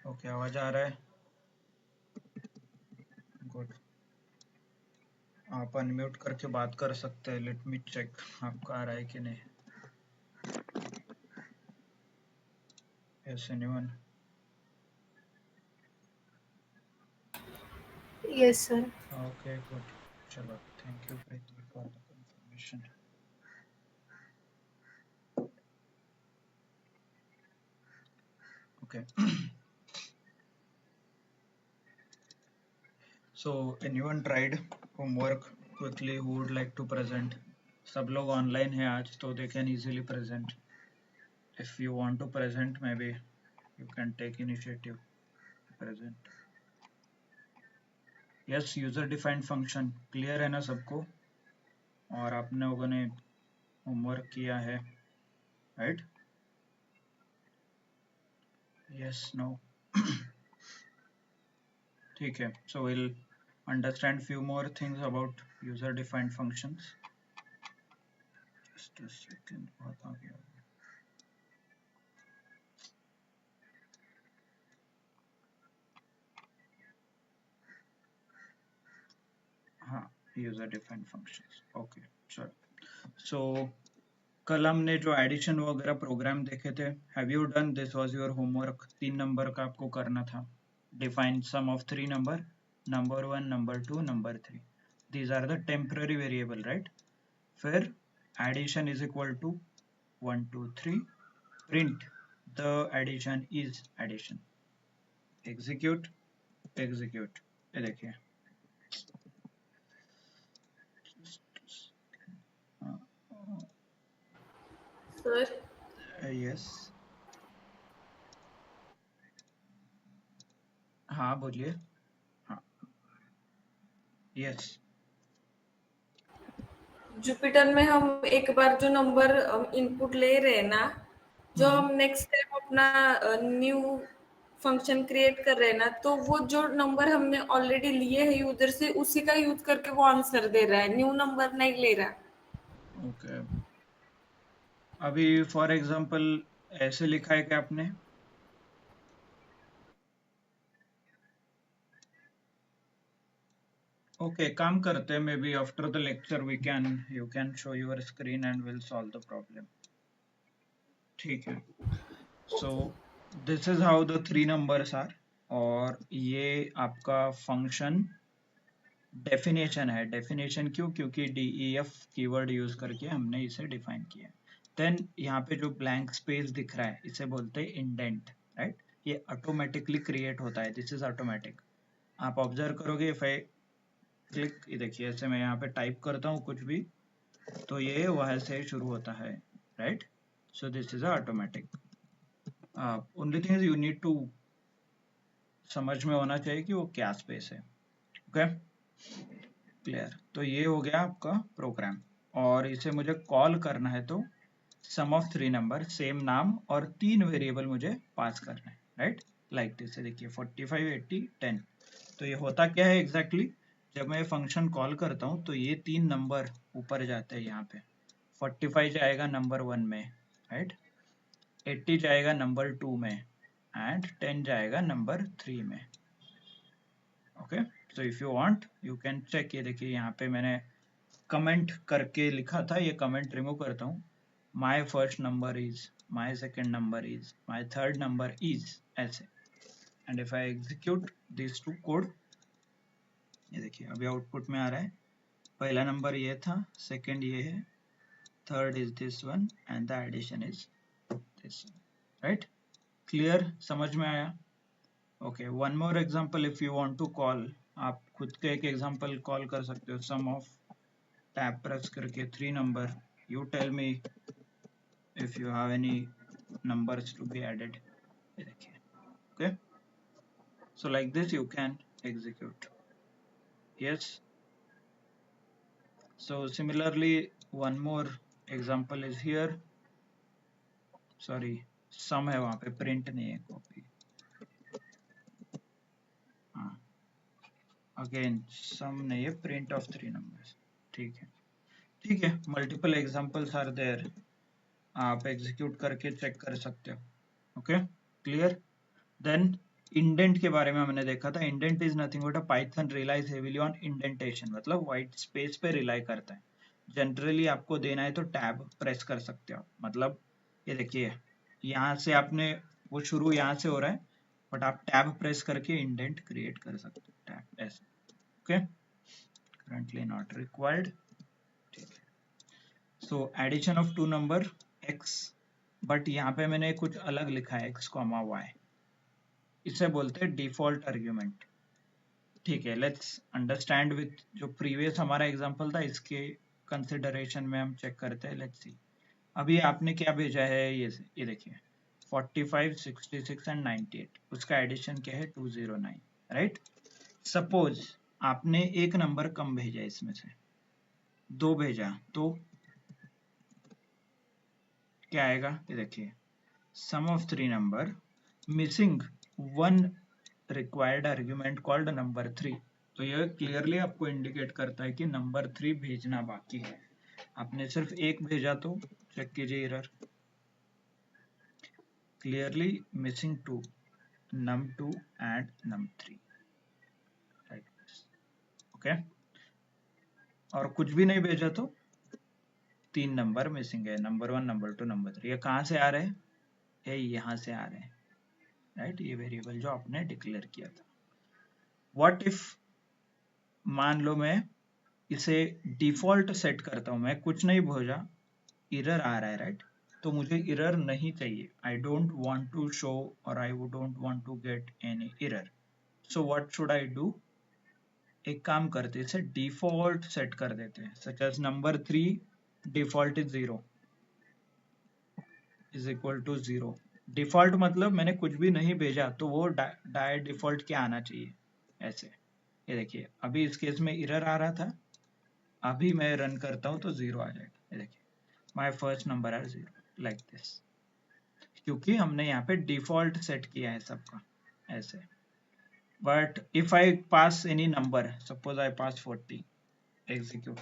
Okay, आवाज आ रहा है? गुड। आप अनम्यूट करके बात कर सकते हैं। लेट मी चेक आपका आ रहा है कि नहीं। Yes, anyone? Yes, sir. Okay, good. चलो, thank you Preeti for the confirmation. Okay, so anyone tried homework quickly? Who would like to present? सब लोग ऑनलाइन हैं आज, तो they can easily present. If you want to present, maybe you can take initiative present. Yes, user defined function clear है ना सबको? और आपने लोगों ने होमवर्क किया है, राइट? Yes, no? ठीक है, so we'll understand few more things about user defined functions. Just a second, बहुत आ गया। हाँ, user defined functions, okay, चलो। so कल हमने जो एडिशन वगैरह प्रोग्राम देखे थे, have you done? This was your homework. 3 number का आपको करना था। Define sum of 3 number, number 1, number 2, number 3। These are the temporary variable, right? फिर addition is equal to 1 2 3, print the addition is addition, execute, execute। ये देखिए, Sir. Yes, हाँ बोलिए। हाँ, यस, जुपिटर में हम एक बार जो नंबर इनपुट ले रहे हैं ना, जो हम नेक्स्ट टाइम अपना न्यू फंक्शन क्रिएट कर रहे हैं ना, तो वो जो नंबर हमने ऑलरेडी लिए है यूजर से, उसी का यूज करके वो आंसर दे रहा है, न्यू नंबर नहीं ले रहा। ओके। अभी फॉर एग्जांपल ऐसे लिखा है कि आपने, ओके, काम करते हैं, maybe after the lecture we can, you can show your screen and will solve the problem. ठीक है, so this is how the 3 numbers are. और ये आपका फंक्शन डेफिनेशन है। डेफिनेशन क्यों? क्योंकि DEF कीवर्ड यूज करके हमने इसे डिफाइन किया। देन यहाँ पे जो ब्लैंक स्पेस दिख रहा है, इसे बोलते हैं इंडेंट, राइट? ये ऑटोमेटिकली क्रिएट होता है, दिस इज ऑटोमेटिक। आप ऑब्जर्व करोगे, इफ आई क्लिक, ये देखिए, ऐसे मैं यहाँ पे टाइप करता हूँ कुछ भी, तो ये वहां से शुरू होता है, right? So this is automatic. Only thing is you need to समझ में होना चाहिए कि वो क्या स्पेस है। Okay, clear? तो ये हो गया आपका प्रोग्राम, और इसे मुझे कॉल करना है, तो सम ऑफ 3 नंबर, सेम नाम और 3 वेरिएबल मुझे पास करना है, राइट? Like this. देखिए 45 80 10। तो ये होता क्या है एग्जैक्टली exactly? जब मैं फंक्शन कॉल करता हूँ तो ये 3 नंबर ऊपर जाते हैं यहाँ पे। 45 जाएगा नंबर 1 में, राइट? 80 जाएगा नंबर 2 में, एंड 10 जाएगा नंबर 3 में। Okay, so if you want you can check. ये देखिए, यहाँ पे मैंने कमेंट करके लिखा था, ये कमेंट रिमूव करता हूँ। My first number is, my second number is, my third number is, ऐसे। And if I execute this two code, ये देखिए अभी आउटपुट में आ रहा है। पहला नंबर ये था, सेकेंड ये है, third is this one, and the addition is this, right? Clear? समझ में आया? Okay, one more example if you want to call. आप खुद के एक एग्जांपल कॉल कर सकते हो। सम ऑफ, टैब प्रेस करके 3 number, you tell me if you have any numbers to be added। ये देखिए, okay, so like this you can execute। yes, so similarly one more example is here। sorry, sum है वहां पे, print नहीं है, copy। हाँ, again sum नहीं है, print of 3 numbers। ठीक है, ठीक है, multiple examples are there, आप एग्जीक्यूट करके चेक कर सकते हो। Okay, clear? देन इंडेंट के बारे में हमने देखा था। Indent is nothing but a Python relies heavily on indentation, मतलब व्हाइट स्पेस पे रिलाई करता है। जनरली आपको देना है तो टैब प्रेस कर सकते हो, मतलब ये देखिए यहाँ से आपने वो शुरू यहाँ से हो रहा है, बट आप टैब प्रेस करके इंडेंट क्रिएट कर सकते हो, टैब ऐसे। Okay, currently not required. ठीक है, so addition of two number x, but यहाँ पे मैंने कुछ अलग लिखा है x, y, इसे बोलते हैं डिफॉल्ट आर्ग्यूमेंट। ठीक है, लेट्स अंडरस्टैंड विथ जो प्रीवियस हमारा एग्जांपल था इसके कंसिडरेशन में हम चेक करते हैं। लेट्स सी, अभी आपने क्या भेजा है, ये देखिए 45, 66 एंड 98, उसका एडिशन क्या है 209, राइट। सपोज आपने एक नंबर कम भेजा, इसमें से 2 भेजा, तो क्या आएगा, ये देखिए sum of 3 number missing 1 required argument called number 3। तो यह क्लियरली आपको इंडिकेट करता है कि नंबर 3 भेजना बाकी है। आपने सिर्फ एक भेजा तो चेक कीजिए error, clearly missing 2, num2 and num3, right. Okay, और कुछ भी नहीं भेजा तो 3 नंबर मिसिंग है, नंबर 1, नंबर 2, नंबर 3। ये कहाँ से आ रहे हैं, ये यहाँ से आ रहे हैं, राइट। ये वेरिएबल जो आपने डिक्लेयर किया था। व्हाट इफ, मान लो मैं इसे डिफॉल्ट सेट करता हूं, मैं कुछ नहीं भेजा, एरर आ रहा है, राइट। तो मुझे एरर नहीं चाहिए, I don't want to show और I don't want to get any error. So what should I do, एक काम करते हैं, इसे डिफॉल्ट सेट कर देते हैं, such as number 3 default is 0 is equal to 0। Default मतलब मैंने कुछ भी नहीं भेजा तो वो डाई डिफॉल्ट क्या आना चाहिए, ऐसे। ये देखिए अभी इस केस में एरर आ रहा था, अभी मैं रन करता हूं तो 0 आ जाएगा। ये देखिए my first number are 0, like this, क्योंकि हमने यहाँ पे डिफॉल्ट सेट किया है सबका, ऐसे। But if I pass any number, suppose I pass 40, execute,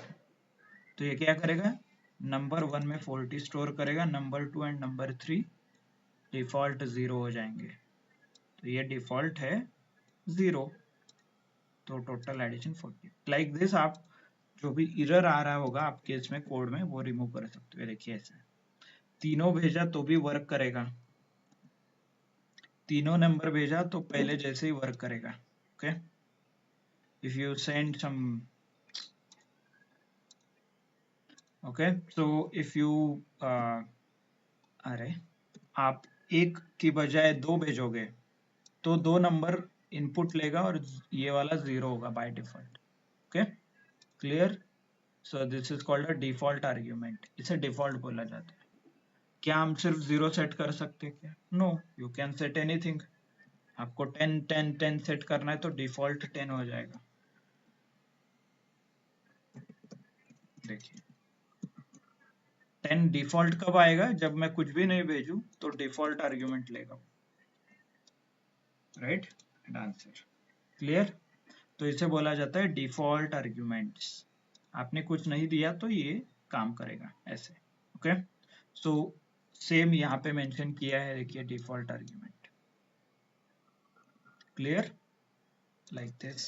तो ये क्या करेगा, नंबर 1 में 40 स्टोर करेगा, नंबर 2 एंड नंबर 3 डिफॉल्ट 0 हो जाएंगे। तो ये डिफॉल्ट है 0, तो टोटल एडिशन 40। लाइक दिस आप जो भी एरर आ रहा होगा आपके इसमें कोड में वो रिमूव कर सकते हो। देखिए ऐसे तीनों भेजा तो भी वर्क करेगा, तीनों नंबर भेजा तो पहले जैसे ही वर्क करेगा। Okay, if you send some, okay, so if you अरे आप एक की बजाय 2 भेजोगे तो 2 नंबर इनपुट लेगा और ये वाला 0 होगा by default. Okay, clear. So this is called a default argument, इसे डिफॉल्ट बोला जाता है। क्या हम सिर्फ 0 सेट कर सकते हैं क्या, no, you can set anything. आपको 10 10 10 सेट करना है तो डिफॉल्ट 10 हो जाएगा। देखिए 10 डिफॉल्ट कब आएगा, जब मैं कुछ भी नहीं भेजूं तो डिफॉल्ट आर्ग्यूमेंट लेगा, राइट। And answer clear. तो इसे बोला जाता है डिफॉल्ट आर्ग्यूमेंट्स। आपने कुछ नहीं दिया तो ये काम करेगा ऐसे। ओके, सो सेम यहाँ पे मेंशन किया है, देखिए default argument, clear, like this.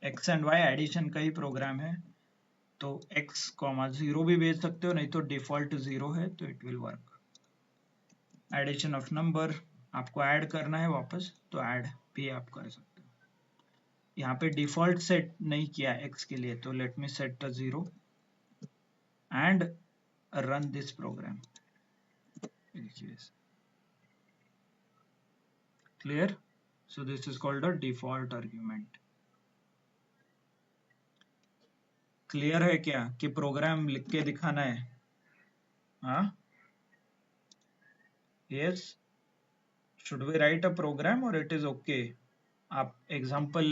X and y addition का ही प्रोग्राम है, तो x, 0 भी भेज सकते हो, नहीं तो डिफॉल्ट 0 है तो it will work. Addition of number, आपको ऐड करना है वापस तो ऐड भी आप कर सकते हो। यहाँ पे डिफॉल्ट सेट नहीं किया x के लिए, तो let me set 0 and run this program. Clear, so this is called a default argument. Clear है क्या कि प्रोग्राम लिख के दिखाना है, हाँ, yes, should we write a program और इट इज ओके। आप एग्जाम्पल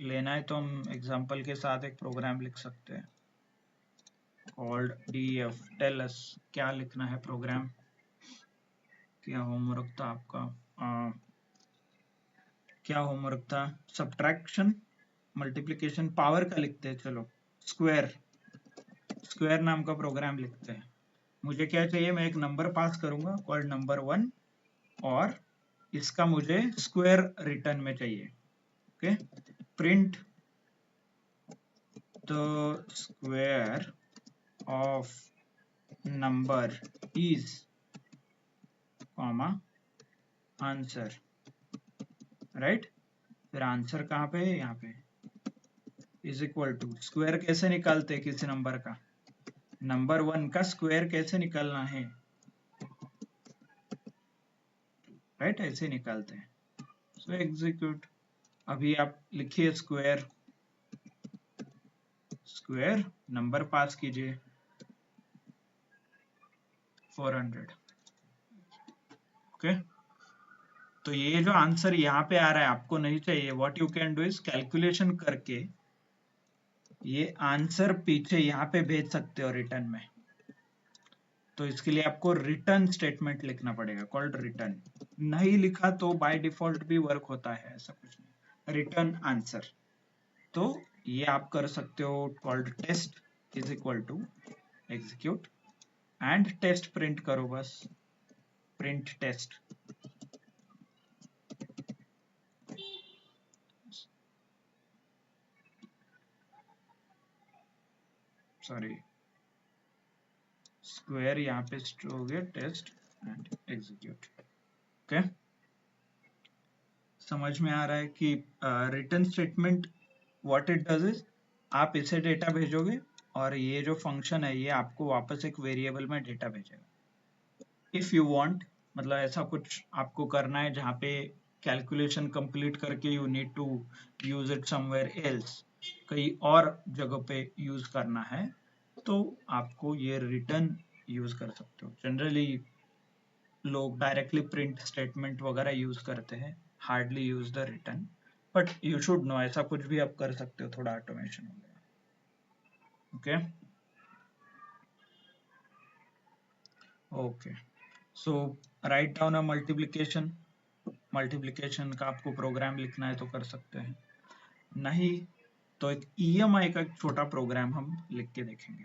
लेना है तो हम एग्जाम्पल के साथ एक प्रोग्राम लिख सकते हैं, कॉल्ड df, टेल अस क्या लिखना है प्रोग्राम, क्या होमवर्क था आपका, क्या होमवर्क था, सब्ट्रैक्शन, मल्टीप्लिकेशन, पावर का लिखते हैं, चलो स्क्वायर, स्क्वायर नाम का प्रोग्राम लिखते हैं। मुझे क्या चाहिए, मैं एक नंबर पास करूंगा कॉल्ड नंबर 1 और इसका मुझे स्क्वायर रिटर्न में चाहिए। Okay, print the square of number is comma answer, right. फिर आंसर कहाँ पे है, यहाँ पे, इज इक्वल टू, स्क्वायर कैसे निकालते हैं किसी नंबर का, नंबर 1 का स्क्वायर कैसे निकालना है, राइट, ऐसे निकालते हैं। सो एग्जीक्यूट, अभी आप लिखिए स्क्वायर, स्क्वायर नंबर पास कीजिए 400। ओके, तो ये जो आंसर यहाँ पे आ रहा है आपको नहीं चाहिए, what you can do is calculation करके ये आंसर पीछे यहाँ पे भेज सकते हो रिटर्न में। तो इसके लिए आपको रिटर्न स्टेटमेंट लिखना पड़ेगा, कॉल्ड रिटर्न। नहीं लिखा तो बाय डिफॉल्ट भी वर्क होता है, ऐसा कुछ नहीं, रिटर्न आंसर। तो ये आप कर सकते हो, called test is equal to execute and test print करो, बस प्रिंट टेस्ट। सॉरी, स्क्वायर यहाँ पे हो गया, टेस्ट एंड एग्जीक्यूट। ओके, समझ में आ रहा है कि return statement what it does is, आप इसे डेटा भेजोगे और ये जो फंक्शन है ये आपको वापस एक वेरिएबल में डेटा भेजेगा। इफ यू वांट, मतलब ऐसा कुछ आपको करना है जहाँ पे कैलकुलेशन कंप्लीट करके you need to use it somewhere else, कहीं और जगह पे यूज करना है, तो आपको ये रिटर्न यूज कर सकते हो। जनरली लोग डायरेक्टली प्रिंट स्टेटमेंट वगैरह यूज करते हैं, hardly use the return, but you should no ऐसा कुछ भी आप कर सकते हो, थोड़ा ऑटोमेशन हो गया। ओके ओके, सो राइट डाउन अ मल्टीप्लिकेशन, मल्टीप्लिकेशन का आपको प्रोग्राम लिखना है तो कर सकते हैं, नहीं तो एक ईएमआई का एक छोटा प्रोग्राम हम लिख के देखेंगे।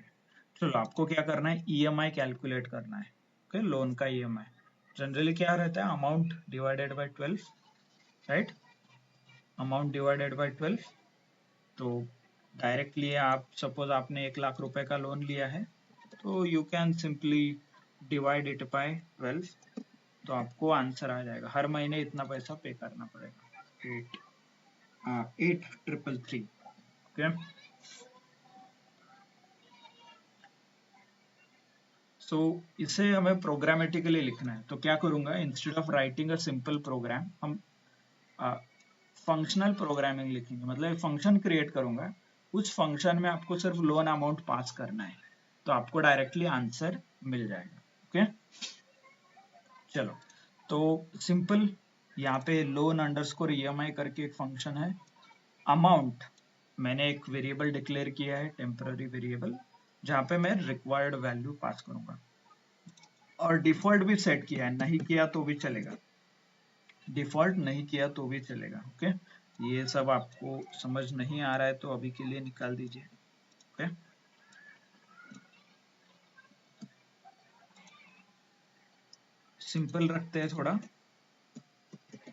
चलो, आपको क्या करना है, ईएमआई कैलकुलेट करना है। ओके, लोन का ईएमआई जनरली क्या रहता है, amount divided by 12, right, amount divided by 12। तो डायरेक्टली आप सपोज आपने 1 लाख रुपए का लोन लिया है, तो you can simply divide it by 12, तो आपको आंसर आ जाएगा, हर महीने इतना पैसा पे करना पड़ेगा, 8333। ओके, सो इसे हमें प्रोग्रामेटिकली लिखना है, तो क्या करूंगा, instead of writing a simple program, हम फंक्शनल प्रोग्रामिंग लिखेंगे, मतलब एक फंक्शन क्रिएट करूंगा, उस फंक्शन में आपको सिर्फ लोन अमाउंट पास करना है, तो आपको डायरेक्टली आंसर मिल जाएगा। ओके, चलो, तो सिंपल यहाँ पे लोन अंडरस्कोर ईएमआई करके एक फंक्शन है, अमाउंट मैंने एक वेरिएबल डिक्लेयर किया है, टेम्पररी वेरिएबल, जहाँ पे मैं रिक्वायर्ड वैल्यू पास करूंगा, और डिफॉल्ट भी सेट किया है, नहीं किया तो भी चलेगा, डिफॉल्ट नहीं किया तो भी चलेगा। ओके, ये सब आपको समझ नहीं आ रहा है तो अभी के लिए निकाल दीजिए। ओके, सिंपल रखते हैं थोड़ा,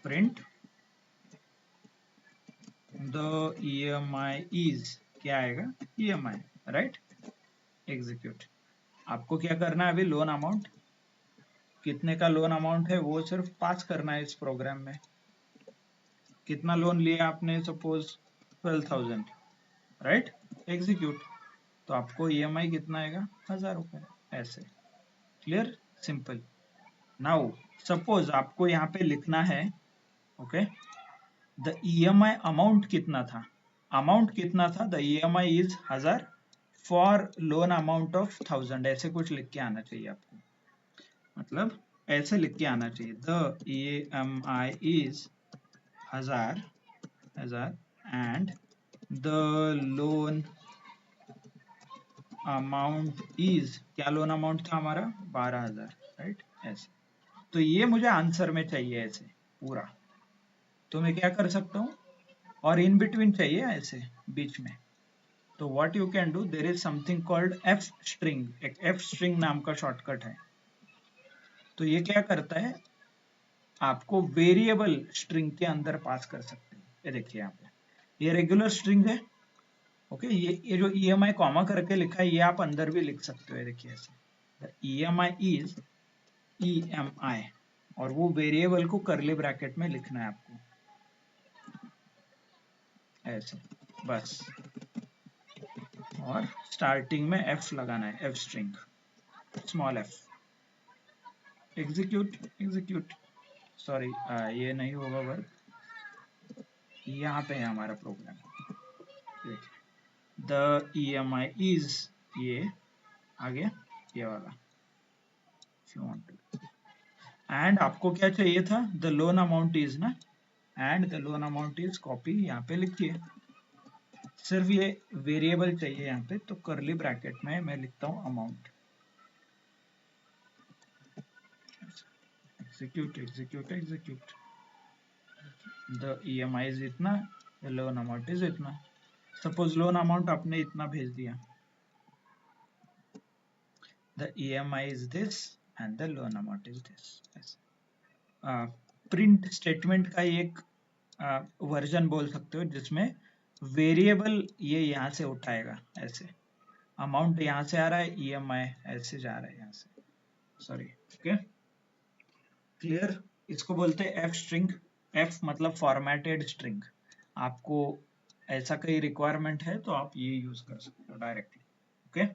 प्रिंट द ईएमआई इज, क्या आएगा, ईएमआई, राइट, एग्जीक्यूट। आपको क्या करना है, अभी लोन अमाउंट, कितने का लोन अमाउंट है वो सिर्फ पास करना है इस प्रोग्राम में, कितना लोन लिया आपने, सपोज 12,000, राइट, एग्जीक्यूट, तो आपको ईएमआई कितना आएगा, 1000 रुपए, ऐसे, क्लियर, सिंपल। नाउ सपोज आपको यहाँ पे लिखना है, ओके, द ईएमआई अमाउंट कितना था, अमाउंट कितना था, the EMI is 1000 for loan amount of 1000, ऐसे कुछ लिख के आना चाहिए आपको, मतलब ऐसे लिख के आना चाहिए, the EMI is 1000 and the loan amount is, क्या लोन अमाउंट था हमारा, 12,000, राइट, ऐसे। तो ये मुझे आंसर में चाहिए ऐसे पूरा, तो मैं क्या कर सकता हूँ, और इन बिटवीन चाहिए ऐसे बीच में, तो what you can do, there is something called F string, एक एफ स्ट्रिंग नाम का शॉर्टकट है, तो ये क्या करता है, आपको वेरिएबल स्ट्रिंग के अंदर पास कर सकते हो। ये देखिए यहाँ पे ये रेगुलर स्ट्रिंग है, ओके। ये जो EMI कॉमा करके लिखा है ये आप अंदर भी लिख सकते हो। ये देखिए ऐसे EMI इज EMI, और वो वेरिएबल को करली ब्रैकेट में लिखना है आपको ऐसे बस, और स्टार्टिंग में F लगाना है, F string small f। Execute sorry ये नहीं होगा वर्क, यहाँ पे है हमारा प्रोग्राम। द EMI इज ये आ गया, ये वाला एंड आपको क्या चाहिए था, द लोन अमाउंट इज ना, and the loan amount is copy यहाँ पे लिखिए। सिर्फ ये वेरिएबल चाहिए यहाँ पे, तो करली ब्रैकेट में मैं लिखता हूँ amount. Execute the EMI is इतना, द लोन अमाउंट इज इतना। सपोज लोन अमाउंट आपने इतना भेज दिया, the EMI is this and the loan amount is this. Print statement का एक वर्जन बोल सकते हो जिसमें वेरिएबल ये यहाँ से उठाएगा, ऐसे अमाउंट यहाँ से आ रहा है, EMI ऐसे जा रहा है यहाँ से, सॉरी ओके क्लियर। इसको बोलते हैं F स्ट्रिंग। F मतलब फॉर्मेटेड स्ट्रिंग। आपको ऐसा कहीं रिक्वायरमेंट है तो आप ये यूज कर सकते हो डायरेक्टली, ओके।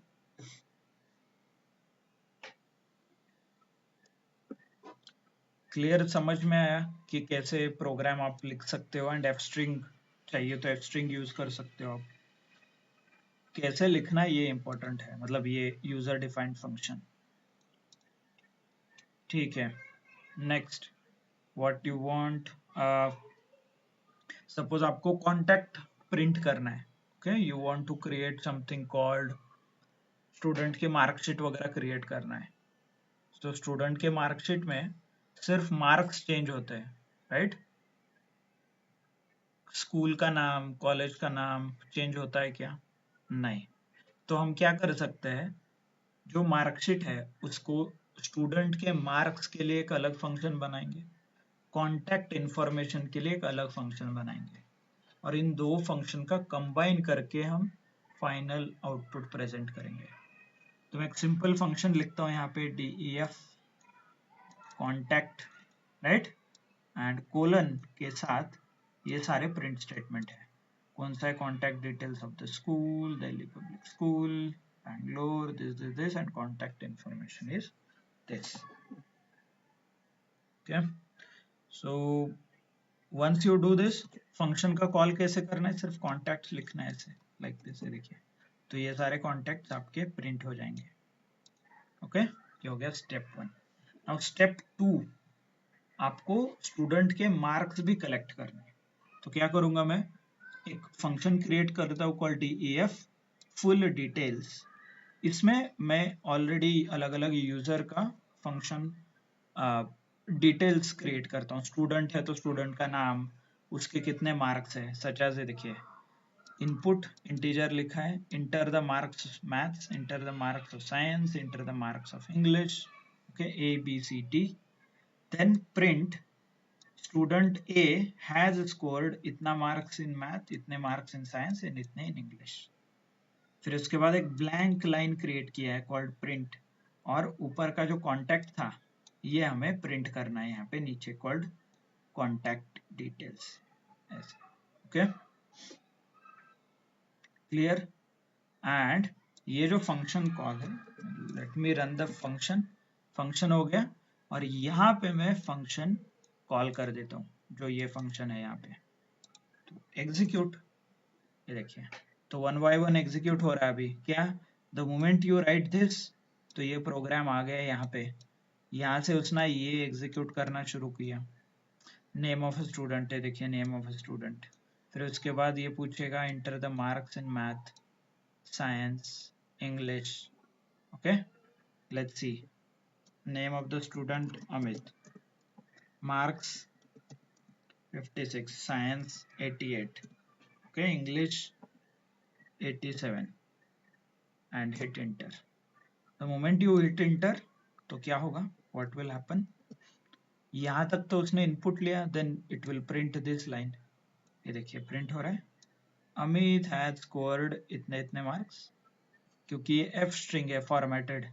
क्लियर, समझ में आया कि कैसे प्रोग्राम आप लिख सकते हो, एंड F स्ट्रिंग चाहिए तो F स्ट्रिंग यूज कर सकते हो आप। कैसे लिखना ये इंपॉर्टेंट है, मतलब ये यूजर डिफाइंड फंक्शन, ठीक है। Next what you want, suppose आपको कॉन्टैक्ट प्रिंट करना है, okay, you want to create something called, student के मार्कशीट वगैरह क्रिएट करना है। तो स्टूडेंट के मार्कशीट में सिर्फ मार्क्स चेंज होते हैं, राइट। स्कूल का नाम, कॉलेज का नाम चेंज होता है क्या? नहीं। तो हम क्या कर सकते हैं, जो मार्कशीट है उसको स्टूडेंट के मार्क्स के लिए एक अलग फंक्शन बनाएंगे, कॉन्टैक्ट इंफॉर्मेशन के लिए एक अलग फंक्शन बनाएंगे, और इन दो फंक्शन का कंबाइन करके हम फाइनल आउटपुट प्रेजेंट करेंगे। तो मैं एक सिंपल फंक्शन लिखता हूँ यहाँ पे, DEF contact, right, and colon के साथ ये सारे प्रिंट स्टेटमेंट है। कौन सा है, contact details of the school, Delhi public school, Bangalore, this and contact information is this, okay. So once you do this, function का कॉल कैसे करना है, सिर्फ कॉन्टैक्ट्स लिखना है ऐसे, लाइक दिस, देखिए। तो ये सारे कॉन्टैक्ट्स आपके प्रिंट हो जाएंगे, ओके। ये हो गया स्टेप 1। नाउ स्टेप 2, आपको स्टूडेंट के मार्क्स भी कलेक्ट करने हैं। तो क्या करूंगा मैं, एक फंक्शन क्रिएट करता हूँ कॉल्ड DEF फुल डिटेल्स। इसमें मैं ऑलरेडी अलग अलग यूजर का फंक्शन डिटेल्स क्रिएट करता हूँ। स्टूडेंट है तो स्टूडेंट का नाम, उसके कितने मार्क्स है, सच एज देखिए इनपुट इंटीजर लिखा है, enter the marks maths, enter the marks of science, enter the marks of English, okay, ABCD। Then print student A has scored इतना मार्क्स इन मैथ, इतने मार्क्स इन साइंस एंड इतने in English. फिर उसके बाद एक blank line create किया है called print, और ऊपर का जो कॉन्टैक्ट था ये हमें प्रिंट करना है यहाँ पे नीचे, कॉल्ड कॉन्टैक्ट डिटेल्स, ऐसे, ओके क्लियर। एंड ये जो फंक्शन कॉल है, let me run the function, function हो गया, और यहाँ पे मैं फंक्शन कॉल कर देता हूँ, जो ये फंक्शन है यहाँ पे, तो एग्जीक्यूट, ये देखिए, तो 1 by 1 एग्जीक्यूट हो रहा है अभी। क्या, the moment you right this, तो ये प्रोग्राम आ गया यहाँ पे, यहाँ से उसने ये एग्जीक्यूट करना शुरू किया। नेम ऑफ स्टूडेंट है, देखिए नेम ऑफ स्टूडेंट। फिर उसके बाद ये पूछेगा inter the marks in math, science, English, okay, let's see, name of the student Amit, marks 56, science 88, okay, English 87, and hit enter। the moment you hit enter, तो क्या होगा, what will happen, यहाँ तक तो उसने इनपुट लिया, then it will print this line. ये देखिए प्रिंट हो रहा है, अमित हैज स्कोर्ड इतने इतने मार्क्स, क्योंकि ये एफ स्ट्रिंग है फॉर्मेटेड,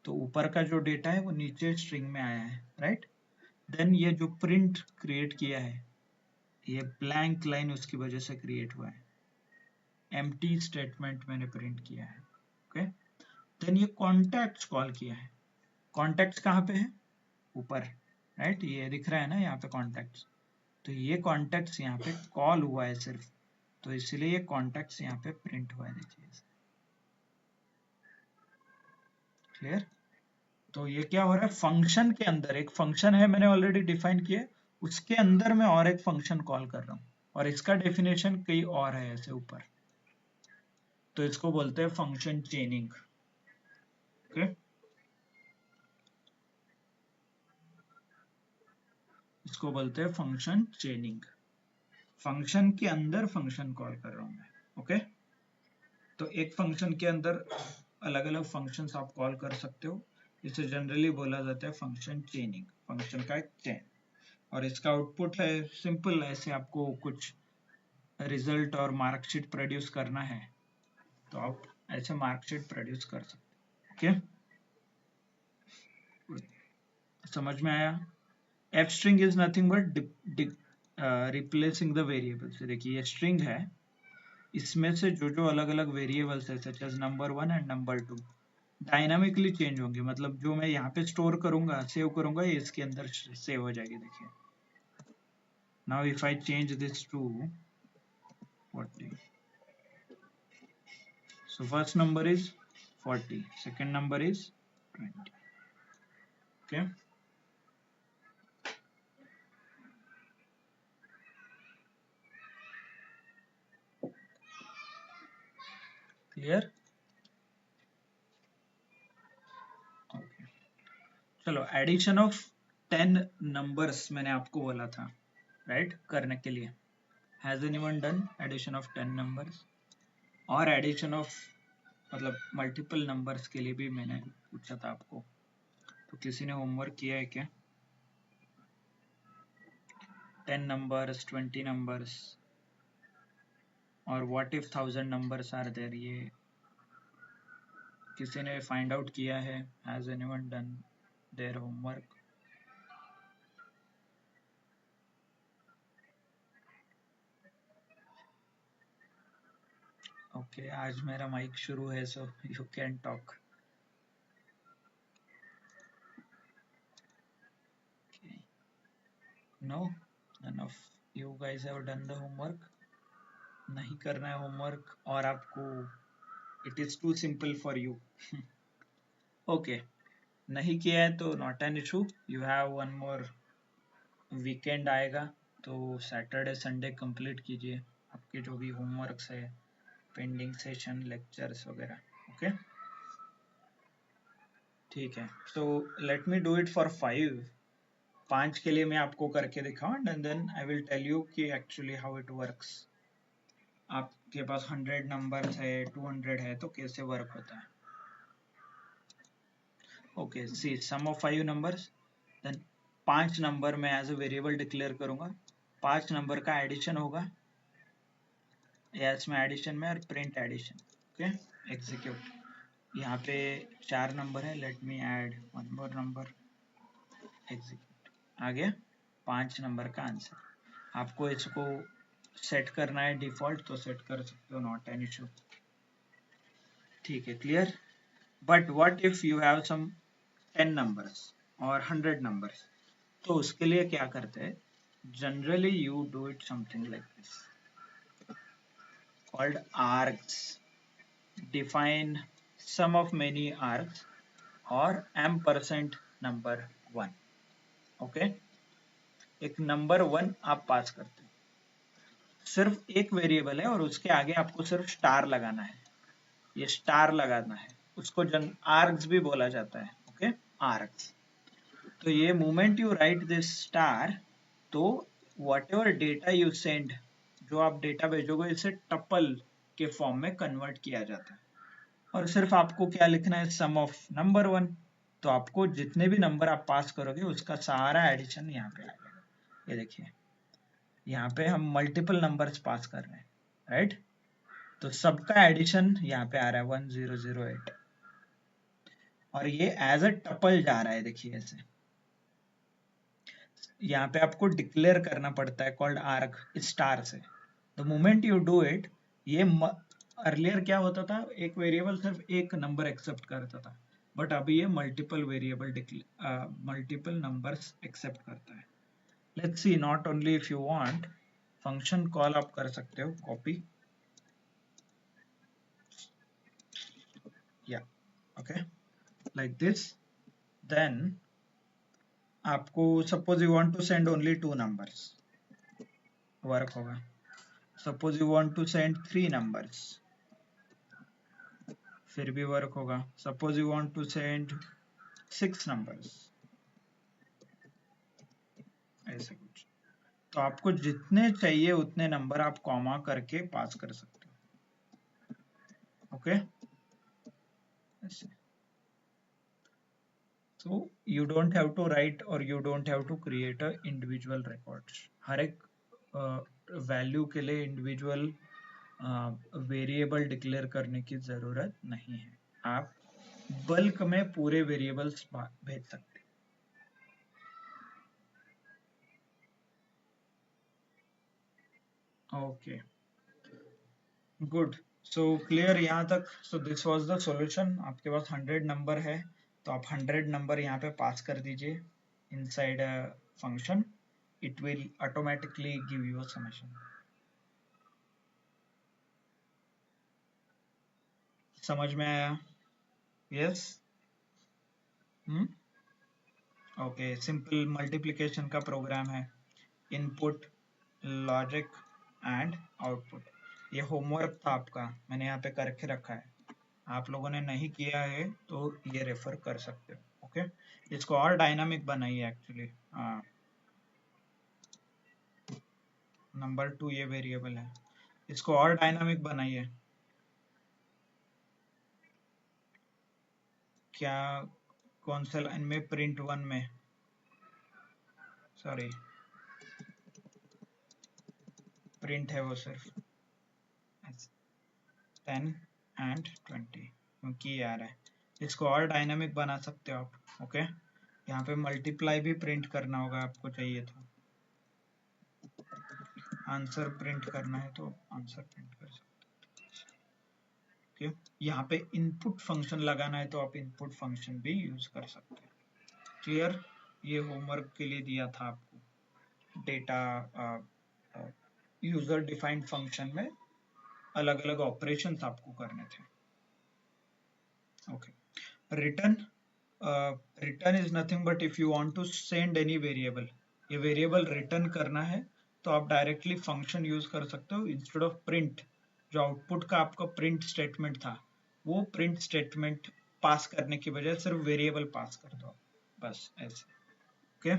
तो ऊपर का जो डेटा है वो नीचे स्ट्रिंग में आया है, राइट। देन ये जो प्रिंट क्रिएट किया है, ये ब्लैंक लाइन उसकी वजह से क्रिएट हुआ है, एम्प्टी स्टेटमेंट मैंने प्रिंट किया है, ओके। देन ये कॉन्टैक्ट्स कॉल किया है, कॉन्टैक्ट्स कहाँ पे है, ऊपर, राइट, ये दिख रहा है ना यहाँ पे कॉन्टैक्ट्स, तो ये कॉन्टैक्ट्स यहाँ पे कॉल हुआ है सिर्फ, तो इसलिए ये कॉन्टैक्ट्स यहाँ पे प्रिंट हुआ है, देखिए, क्लियर। तो ये क्या हो रहा है, फंक्शन के अंदर एक फंक्शन है मैंने ऑलरेडी डिफाइन किया, उसके अंदर मैं और एक फंक्शन कॉल कर रहा हूँ, और इसका डेफिनेशन कहीं और है ऐसे ऊपर, तो इसको बोलते हैं फंक्शन चेनिंग, ओके। इसको बोलते हैं फंक्शन चेनिंग, फंक्शन के अंदर फंक्शन कॉल कर रहा हूँ मैं, ओके। तो एक फंक्शन के अंदर अलग अलग फंक्शंस आप कॉल कर सकते हो, इसे जनरली बोला जाता है फंक्शन चेनिंग, फंक्शन का एक चेन। और इसका आउटपुट है सिंपल, ऐसे आपको कुछ रिजल्ट और मार्कशीट प्रोड्यूस करना है तो आप ऐसे मार्कशीट प्रोड्यूस कर सकते हैं, ओके। समझ में आया। F string is nothing but replacing the variables. देखिए ये स्ट्रिंग है, इसमें से जो जो अलग अलग वेरिएबल्स है such as number 1 and number 2 dynamically change होंगे, मतलब जो मैं यहाँ पे स्टोर करूंगा सेव करूंगा ये इसके अंदर सेव हो जाएगी, देखिए। Now if I change this to 40, so first number is 40, second number is 20, okay. Clear? Okay. चलो एडिशन ऑफ 10 नंबर्स मैंने आपको बोला था, राइट, करने के लिए। Has anyone done addition of 10 numbers? और एडिशन ऑफ मतलब मल्टीपल नंबर्स के लिए भी मैंने पूछा था आपको, तो किसी ने होमवर्क किया है क्या? 10 numbers, 20 numbers, और what if 1000 numbers are there, ये किसी ने फाइंड आउट किया है? Has anyone done their homework? Okay, आज मेरा माइक शुरू है so you can talk. No, none of you guys have done the homework? नहीं करना है होमवर्क और आपको it is too simple for you, okay. नहीं किया है तो not an issue, you have one more weekend आएगा, तो सैटरडे संडे कंप्लीट कीजिए आपके जो भी होमवर्क्स है, पेंडिंग सेशन, लेक्चर्स वगैरह, ओके। ठीक है, so let me do it for 5 के लिए मैं आपको करके दिखाऊं and then I will tell you कि एक्चुअली हाउ इट वर्क्स। आपके पास 100 नंबर्स है, 200 है, तो कैसे वर्क होता है, okay. See sum of 5 numbers, then 5 number मैं एज अ वेरिएबल डिक्लेयर करूंगा, 5 नंबर का एडिशन होगा, या इसमें एडिशन में और प्रिंट एडिशन, ओके। एग्जीक्यूट, यहाँ पे 4 नंबर है, let me add one more number, execute, आ गया 5 नंबर का आंसर। आपको इसको सेट करना है डिफॉल्ट तो सेट कर सकते हो, नॉट एन इशू, ठीक है, clear. But what if you have some 10 numbers और 100 नंबर्स, तो उसके लिए क्या करते हैं, generally you do it something like this called args, define sum of many args और ampersand number 1, ओके। एक नंबर 1 आप पास करते हो, सिर्फ एक वेरिएबल है और उसके आगे आपको सिर्फ स्टार लगाना है, ये स्टार लगाना है, उसको आर्ग्स भी बोला जाता है, ओके, आर्ग्स। तो ये moment you right this star, तो whatever डेटा यू सेंड, जो आप डेटा भेजोगे इसे टपल के फॉर्म में कन्वर्ट किया जाता है, और सिर्फ आपको क्या लिखना है, सम ऑफ नंबर 1, तो आपको जितने भी नंबर आप पास करोगे उसका सारा एडिशन यहाँ पे आएगा। ये देखिए यहाँ पे हम मल्टीपल नंबर्स पास कर रहे हैं, राइट? तो सबका एडिशन यहाँ पे आ रहा है 1008 और ये एज अ टपल जा रहा है। देखिए ऐसे यहाँ पे आपको डिक्लेयर करना पड़ता है कॉल्ड आर्क स्टार से। The moment you do it, ये अर्लियर क्या होता था, एक वेरिएबल सिर्फ एक नंबर एक्सेप्ट करता था, बट अभी ये multiple variable multiple numbers accept करता है। Let's see, not only if you want function call आप कर सकते हो, कॉपी या ओके लाइक दिस। देन आपको suppose you want to send only 2 numbers, work होगा। Suppose you want to send 3 numbers, फिर भी वर्क होगा। Suppose you want to send 6 numbers, ऐसे कुछ। तो आपको जितने चाहिए उतने नंबर आप कॉमा करके पास कर सकते हो, ओके? ऐसे। So you don't have to write or you don't have to create a individual records. हर एक वैल्यू के लिए इंडिविजुअल वेरिएबल डिक्लेयर करने की जरूरत नहीं है। आप बल्क में पूरे वेरिएबल्स भेज सकते हैं। Okay, good. सो क्लियर यहाँ तक? So this was the solution. आपके पास 100 नंबर है तो आप 100 नंबर यहाँ पे पास कर दीजिए inside a function, it will automatically give you a summation. समझ में आया? यस? ओके, सिंपल मल्टीप्लिकेशन का प्रोग्राम है, इनपुट, लॉजिक एंड आउटपुट। ये होमवर्क था आपका, मैंने यहाँ पे करके रखा है। आप लोगों ने नहीं किया है तो ये रेफर कर सकते हो, ओके? इसको और डायनामिक बनाइए एक्चुअली। नंबर 2 ये वेरिएबल है, इसको और डायनामिक बनाइए। क्या कौन से लाइन में? प्रिंट 1 में, सॉरी प्रिंट है वो सिर्फ 10 एंड 20 क्योंकि ये आ रहा है। इसको और डायनामिक बना सकते हो आप, ओके? यहाँ पे मल्टीप्लाई भी प्रिंट करना होगा आपको, चाहिए तो आंसर प्रिंट करना है तो आंसर प्रिंट कर सकते हो, ओके? यहाँ पे इनपुट फंक्शन लगाना है तो आप इनपुट फंक्शन भी यूज कर सकते हैं। क्लियर? ये होमवर्क के लिए दिया था आपको। डेटा यूजर डिफाइंड फंक्शन में अलग अलग ऑपरेशंस आपको करने थे, okay? Return, return is nothing but if you want to send any variable, ये वेरिएबल रिटर्न करना है तो आप डायरेक्टली फंक्शन यूज कर सकते हो इंस्टेड ऑफ प्रिंट। जो आउटपुट का आपका प्रिंट स्टेटमेंट था, वो प्रिंट स्टेटमेंट पास करने की बजाय सिर्फ वेरिएबल पास कर दो, बस ऐसे, okay?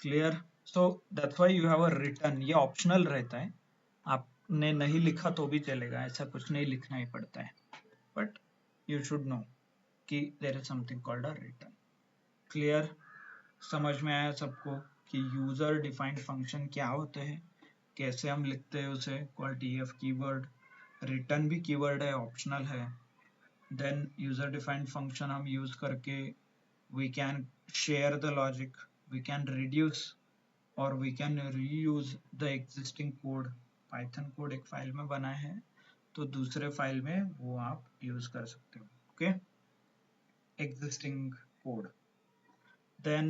Clear? So that's why you have a return. ये ऑप्शनल रहता है, आपने नहीं लिखा तो भी चलेगा, ऐसा कुछ नहीं लिखना ही पड़ता है, बट you should know कि there is something called a return. Clear? समझ में आया सबको कि यूजर डिफाइंड फंक्शन क्या होते हैं, कैसे हम लिखते हैं उसे? कॉल्ड df कीवर्ड, रिटर्न भी कीवर्ड है, ऑप्शनल है। देन यूजर डिफाइंड फंक्शन हम यूज करके we can share the logic, we can reduce और we can reuse the existing code. Python code एक फाइल में बना है तो दूसरे फाइल में वो आप यूज कर सकते हो, okay? Existing code. Then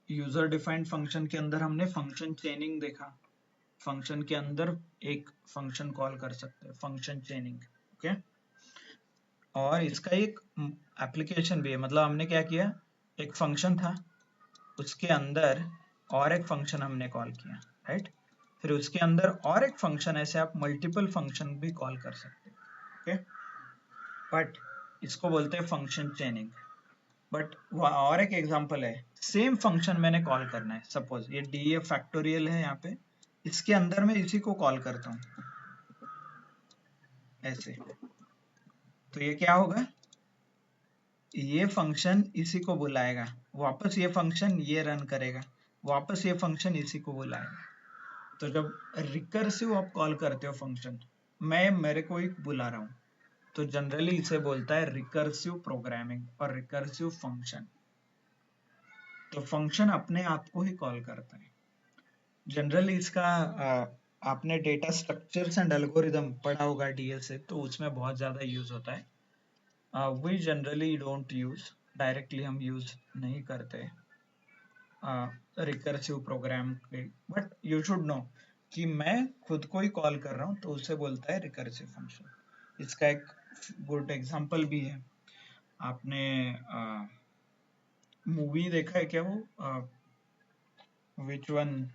user defined function के अंदर हमने फंक्शन चेनिंग देखा। फंक्शन के अंदर एक फंक्शन कॉल कर सकते हैं, फंक्शन चेनिंग, ओके? और इसका एक एप्लीकेशन भी है, मतलब हमने क्या किया, एक फंक्शन था उसके अंदर और एक फंक्शन हमने कॉल किया, राइट? फिर उसके अंदर और एक फंक्शन, ऐसे आप मल्टीपल फंक्शन भी कॉल कर सकते हो, ओके? बट इसको बोलते हैं फंक्शन चेनिंग। बट और एक एग्जांपल है, सेम फंक्शन मैंने कॉल करना है, सपोज ये df फैक्टोरियल है यहाँ पे, इसके अंदर मैं इसी को कॉल करता हूँ ऐसे, तो ये क्या होगा, ये फंक्शन इसी को बुलाएगा, वापस ये फंक्शन ये रन करेगा, वापस ये फंक्शन इसी को बुलाएगा। तो जब रिकर्सिव आप कॉल करते हो फंक्शन, मैं मेरे को एक बुला रहा हूँ, तो जनरली इसे बोलता है रिकर्सिव प्रोग्रामिंग और रिकर्सिव फंक्शन। तो फंक्शन अपने आप को ही कॉल करता है। जनरली इसका आपने डेटा स्ट्रक्चर्स एंड एल्गोरिदम पढ़ा होगा डीएल से, तो उसमें बहुत ज्यादा यूज होता है। We generally don't use, directly हम यूज नहीं करते रिकर्सिव प्रोग्राम के, बट यू शुड नो कि मैं खुद को ही कॉल कर रहा हूँ, तो उसे बोलता है रिकर्सिव फंक्शन। इसका एक गुड एग्जांपल भी है, आपने मूवी देखा है क्या, वो which one,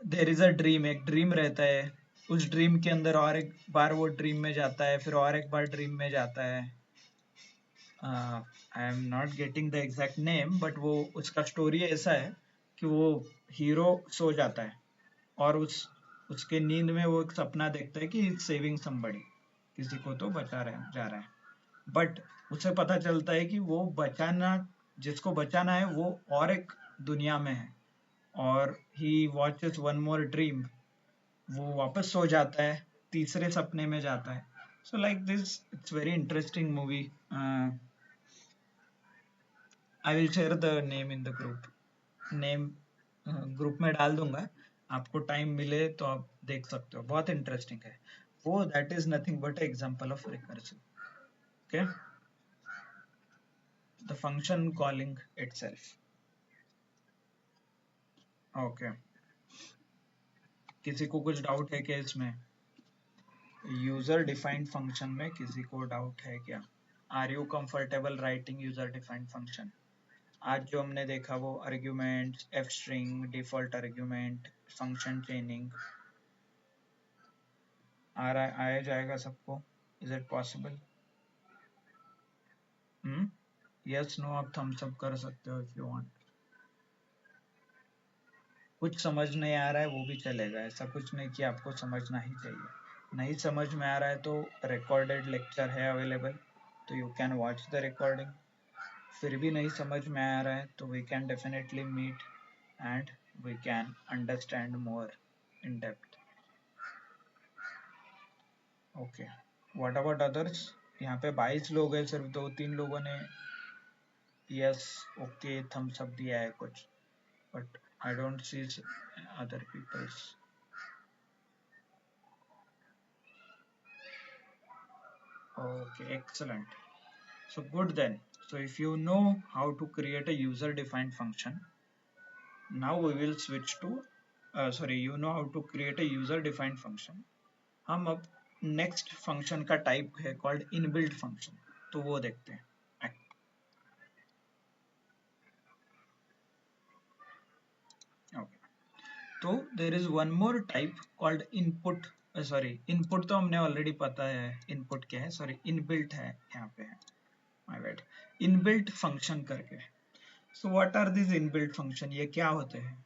there is a dream, एक ड्रीम रहता है, उस ड्रीम के अंदर और एक बार वो ड्रीम में जाता है, फिर और एक बार ड्रीम में जाता है। I am not getting the exact name, but वो उसका स्टोरी ऐसा है कि वो हीरो सो जाता है और उसके नींद में वो एक सपना देखता है कि सेविंग समबडी, किसी को तो बचा रहा जा रहा है, बट उसे पता चलता है कि वो बचाना, जिसको बचाना है वो और एक दुनिया में है, और ही वॉचेस वन मोर ड्रीम, वो वापस सो जाता है, तीसरे सपने में जाता है। So like this, it's very interesting movie. I will share the name in the group, name group में डाल दूंगा, आपको टाइम मिले तो आप देख सकते हो, बहुत इंटरेस्टिंग है वो। That is nothing but example of recursive, okay, the function calling itself. Okay, किसी को कुछ डाउट है क्या इसमें, यूजर डिफाइंड फंक्शन में किसी को डाउट है क्या? Are you comfortable writing user defined function? आज जो हमने देखा वो argument, F string, default argument, function chaining, आया जाएगा सबको? Is it possible? Yes no आप थम्स अप कर सकते हो इफ यू वांट। कुछ समझ नहीं आ रहा है वो भी चलेगा, ऐसा कुछ नहीं कि आपको समझना ही चाहिए। नहीं समझ में आ रहा है तो रिकॉर्डेड लेक्चर है अवेलेबल, तो you can watch the recording. फिर भी नहीं समझ में आ रहा है तो we can definitely meet and we can understand more in depth. Okay, what about others? यहाँ पे 22 लोग हैं, सिर्फ 2-3 लोगों ने यस ओके थम्स अप दिया है कुछ, but I don't see other people's. Okay, excellent. So good then. So if you know how to create a user defined function, now we will switch to you know how to create a user defined function. हम अब next function का type है called inbuilt function, तो वो देखते हैं। Okay. तो there is one more type called input. Input तो हमने ऑलरेडी पता है इनपुट क्या है, इनबिल्ट है, यहाँ पे है, माय बैड, इनबिल्ट फंक्शन करके। So what are this inbuilt function, ये क्या होते हैं?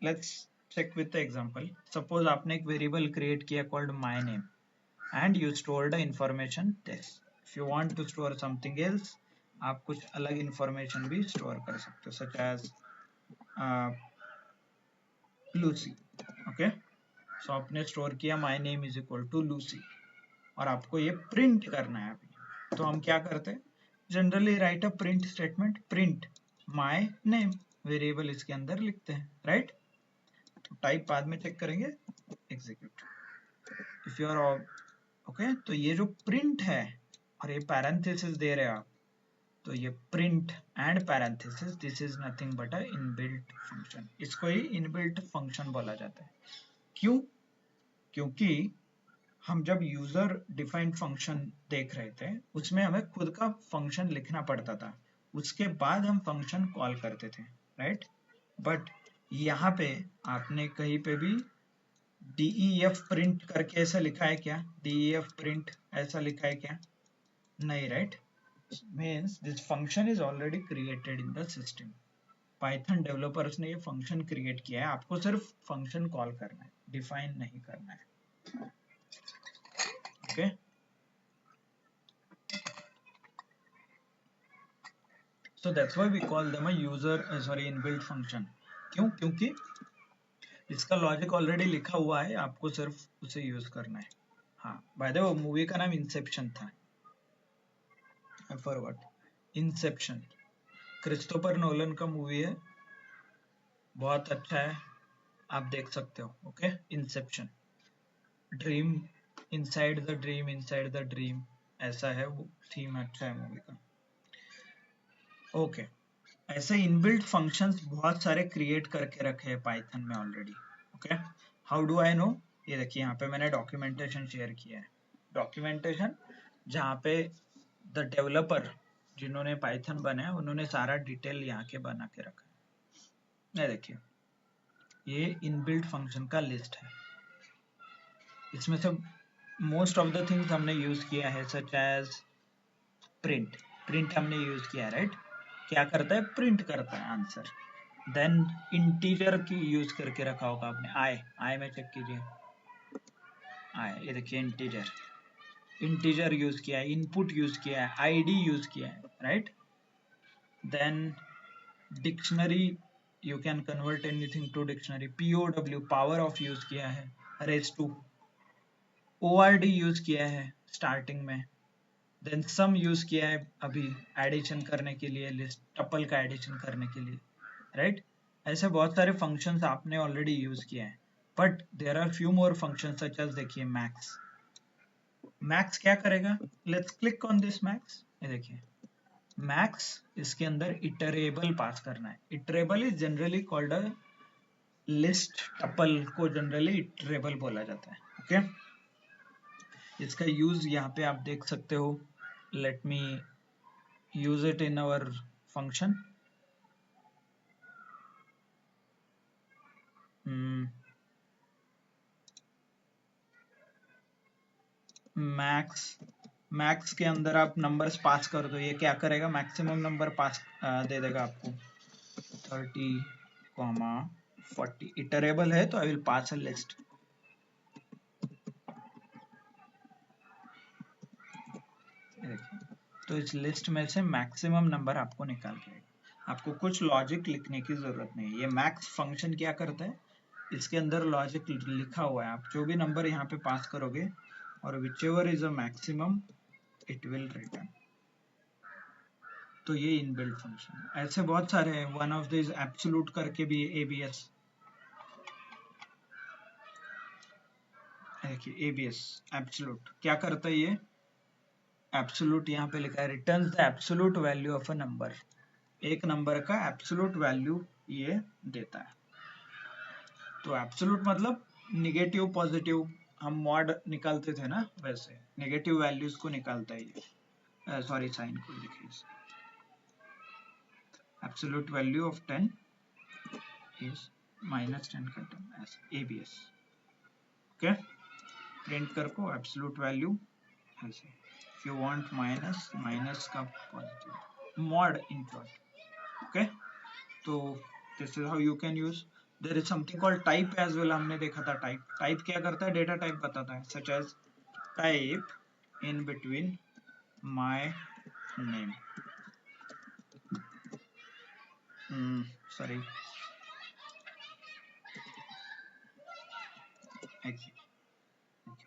Let's check with the example. Suppose आपने एक वेरिएबल क्रिएट किया called my name and you stored the information this. If you want to store something else, आप कुछ अलग इंफॉर्मेशन भी स्टोर कर सकते हो, such as Lucy. Okay, so आपने स्टोर किया my name is equal to Lucy, और आपको ये प्रिंट करना है अभी। तो हम क्या करते हैं, generally right a print statement, print my name, variable इसके अंदर लिखते हैं, राइट? तो टाइप बाद में चेक करेंगे, execute if you are okay. तो ये जो प्रिंट है और ये पैरेंथेसिस दे रहे हो आप, तो ये print and parenthesis, this is nothing but a inbuilt function. इसको ही इनबिल्ट फंक्शन बोला जाता है। क्यों? क्योंकि हम जब यूजर डिफाइंड फंक्शन देख रहे थे उसमें हमें खुद का फंक्शन लिखना पड़ता था, उसके बाद हम फंक्शन कॉल करते थे, राइट? बट यहाँ पे आपने कहीं पे भी def प्रिंट करके ऐसा लिखा है क्या? def प्रिंट ऐसा लिखा है क्या? नहीं, right? Means this function is already created in the system. Python developers ने ये फंक्शन क्रिएट किया है, आपको सिर्फ फंक्शन कॉल करना है। डिफाइन नहीं करना है. Okay, so that's why we call them a user inbuilt function. क्यों? क्योंकि इसका लॉजिक ऑलरेडी लिखा हुआ है, आपको सिर्फ उसे यूज करना है. हाँ, बाय द वे मूवी का नाम इंसेप्शन था. I forgot. Inception Christopher Nolan का मूवी है, बहुत अच्छा है, आप देख सकते हो. Okay, Inception. Dream, inside the dream, ऐसा है वो थीम. अच्छा है मूवी का. ओके, ऐसे इनबिल्ट फंक्शंस बहुत सारे क्रिएट करके रखे हैं पाइथन में already. Okay, how do I know? ये देखिए यहाँ पे मैंने डॉक्यूमेंटेशन शेयर किया है. डॉक्यूमेंटेशन जहाँ पे द डेवलपर जिन्होंने पाइथन बनाया उन्होंने सारा डिटेल यहाँ के बना के रखा है. ये देखिए, ये इनबिल्ट फंक्शन का लिस्ट है. इसमें से मोस्ट ऑफ द थिंग्स हमने यूज किया है, सच एज प्रिंट. प्रिंट हमने यूज किया है, राइट? क्या करता है? प्रिंट करता है आंसर. देन इंटीजर की यूज करके रखा होगा आपने. आई में चेक कीजिए, आई, ये देखिए इंटीजर यूज किया है, इनपुट यूज किया है, आईडी यूज किया है, right? Then dictionary, you can convert anything to dictionary. POW, power of use किया है. रेज टू, ORD यूज किया है स्टार्टिंग में. देन सम यूज किया है अभी एडिशन करने के लिए, लिस्ट टपल का एडिशन करने के लिए, राइट? ऐसे बहुत सारे फंक्शंस आपने ऑलरेडी यूज किए हैं. But there are few more functions such as, देखिए मैक्स. मैक्स क्या करेगा? Let's click on this max. ये देखिए मैक्स, इसके अंदर इटरेबल पास करना है. Iterable is generally called a list. Tuple को जनरली इटरेबल बोला जाता है. ओके, इसका यूज यहाँ पे आप देख सकते हो. Let me use it in our function. Max के अंदर आप नंबर्स पास कर दो, ये क्या करेगा? मैक्सिमम नंबर पास दे देगा आपको. 30, 40 इटरेबल है तो I will pass a list. तो इस लिस्ट में से मैक्सिमम नंबर आपको निकाल के, आपको कुछ लॉजिक लिखने की जरूरत नहीं है. ये मैक्स फंक्शन क्या करता है? इसके अंदर लॉजिक लिखा हुआ है. आप जो भी नंबर यहाँ पे पास करोगे और whichever is a maximum it will return. तो ये इनबिल्ट फंक्शन. ऐसे बहुत सारे हैं. वन ऑफ दिस एब्सोल्यूट करके भी ABS, देखिए ABS एब्सोल्यूट क्या करता है? ये एब्सोल्यूट यहाँ पे लिखा है, returns the absolute value of a number. एक नंबर का एब्सोल्यूट वैल्यू ये देता है. तो एब्सोल्यूट मतलब निगेटिव पॉजिटिव, हम मॉड निकालते थे ना, वैसे नेगेटिव वैल्यूज को निकालता है ये. सॉरी, साइन को लिखिए. एब्सोल्यूट वैल्यू ऑफ 10 is -10 का term as ABS. Okay, print कर को एब्सोल्यूट वैल्यू ऐसे. If you want minus, minus का पॉजिटिव, मॉड इंक्लूड. ओके, तो this is how you can use. There is something called type as well. हमने देखा था type क्या करता है? डेटा टाइप बताता है. Such as type in between my name. Sorry,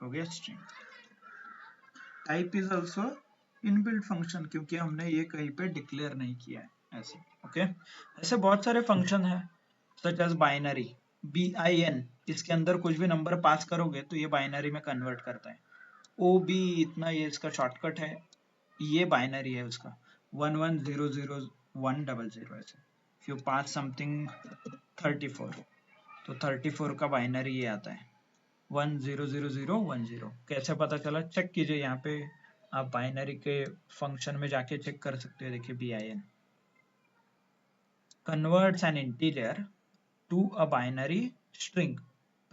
हो गया string. Type is also inbuilt function, क्योंकि हमने ये कहीं पे डिक्लेयर नहीं किया है ऐसे. ओके, ऐसे बहुत सारे फंक्शन है सच एज बाइनरी. BIN, इसके अंदर कुछ भी नंबर पास करोगे तो ये बाइनरी में कन्वर्ट करता है. OB, इतना ये इसका शॉर्टकट है. ये बाइनरी है उसका 11000100 ऐसे. इफ यू पास समथिंग 34, तो 34 का बाइनरी ये आता है 100010. कैसे पता चला? चेक कीजिए यहाँ पे, आप बाइनरी के फंक्शन में जाके चेक कर सकते हो. देखिए BIN converts an integer to a binary string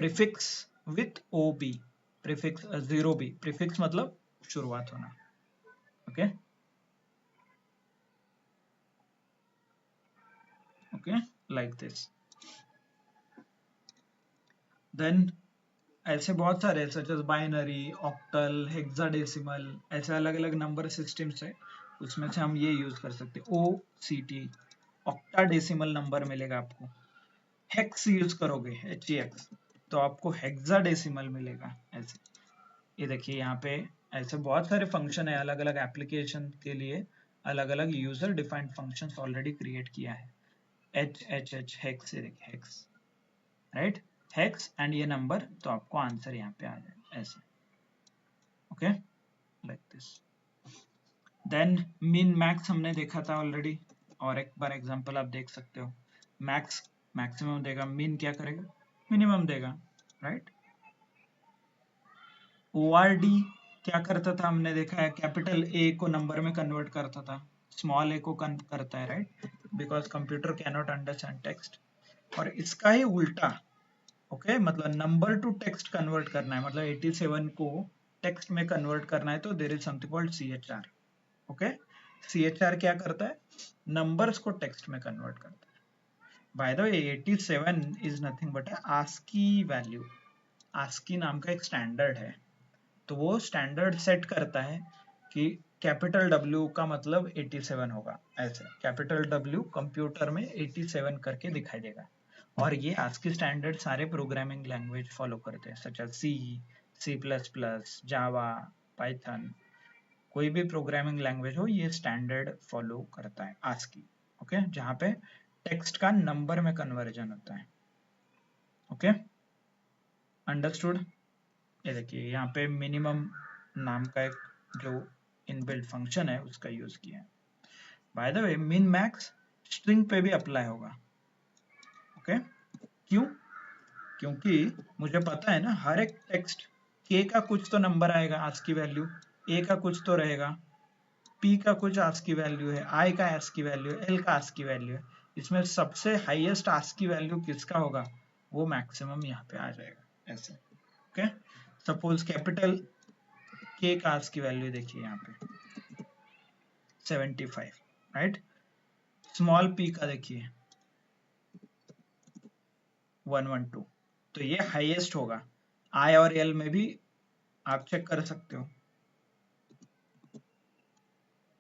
prefix with OB. prefix 0B, prefix मतलब शुरुआत होना. Okay okay, like this. Then ऐसे बहुत सारे such as binary, octal, hexadecimal, ऐसे अलग अलग नंबर सिस्टम्स है, उसमें से हम ये यूज कर सकते हैं। OCT ऑक्टाडेसिमल नंबर मिलेगा आपको। हेक्स यूज करोगे HEX तो आपको हेक्साडेसिमल मिलेगा ऐसे। ये देखिए यहाँ पे ऐसे बहुत सारे फंक्शन है, अलग अलग एप्लीकेशन के लिए अलग अलग user defined functions already create किया है। HHH हेक्स, ये देखिए हेक्स, राइट, हेक्स एंड ये नंबर, तो आपको आंसर यहाँ पे आ जाएगा ऐसे। Okay, like this. Then min max हमने देखा था ऑलरेडी, और एक बार एग्जांपल आप देख सकते हो। मैक्स मैक्सिमम देगा, मिन क्या करेगा, मिनिमम देगा, राइट। ORD क्या करता था, हमने देखा है कैपिटल A को नंबर में कन्वर्ट करता था, स्मॉल a को करता है, right, because computer can not understand text. और इसका ही उल्टा, ओके, मतलब नंबर टू टेक्स्ट कन्वर्ट करना है, मतलब 87 को टेक्स्ट में कन्वर्ट करना है, तो there is something called CHR। Okay, CHR क्या करता है, नंबर्स को टेक्स्ट में कन्वर्ट करता है। By the way 87 is nothing but ASCII value. ASCII नाम का एक स्टैंडर्ड है, तो वो स्टैंडर्ड सेट करता है कि कैपिटल W का मतलब 87 होगा, ऐसे कैपिटल W कंप्यूटर में 87 करके दिखाई देगा। और ये ASCII स्टैंडर्ड सारे प्रोग्रामिंग लैंग्वेज फॉलो करते हैं, सच एज C++, जावा, पाइथन, कोई भी प्रोग्रामिंग लैंग्वेज हो, ये स्टैंडर्ड फॉलो करता है ASCII। ओके, जहाँ पे टेक्स्ट का नंबर में कन्वर्जन होता है। Okay, understood. ये देखिए यहाँ पे मिनिमम नाम का एक जो इनबिल्ट फंक्शन है उसका यूज किया है। By the way min max string पे भी अप्लाई होगा। ओके, क्यों, क्योंकि मुझे पता है ना हर एक टेक्स्ट k का कुछ तो नंबर आएगा ASCII वैल्यू, a का कुछ तो रहेगा, p का कुछ ASCII वैल्यू है, i का ASCII वैल्यू है, l का ASCII वैल्यू है। इसमें सबसे हाईएस्ट ASCII वैल्यू किसका होगा, वो मैक्सिमम यहाँ पे आ जाएगा ऐसे। ओके, सपोज कैपिटल k का ASCII वैल्यू देखिए यहाँ पे 75, राइट। स्मॉल p का देखिए 112, तो ये हाईएस्ट होगा। I और L में भी आप चेक कर सकते हो,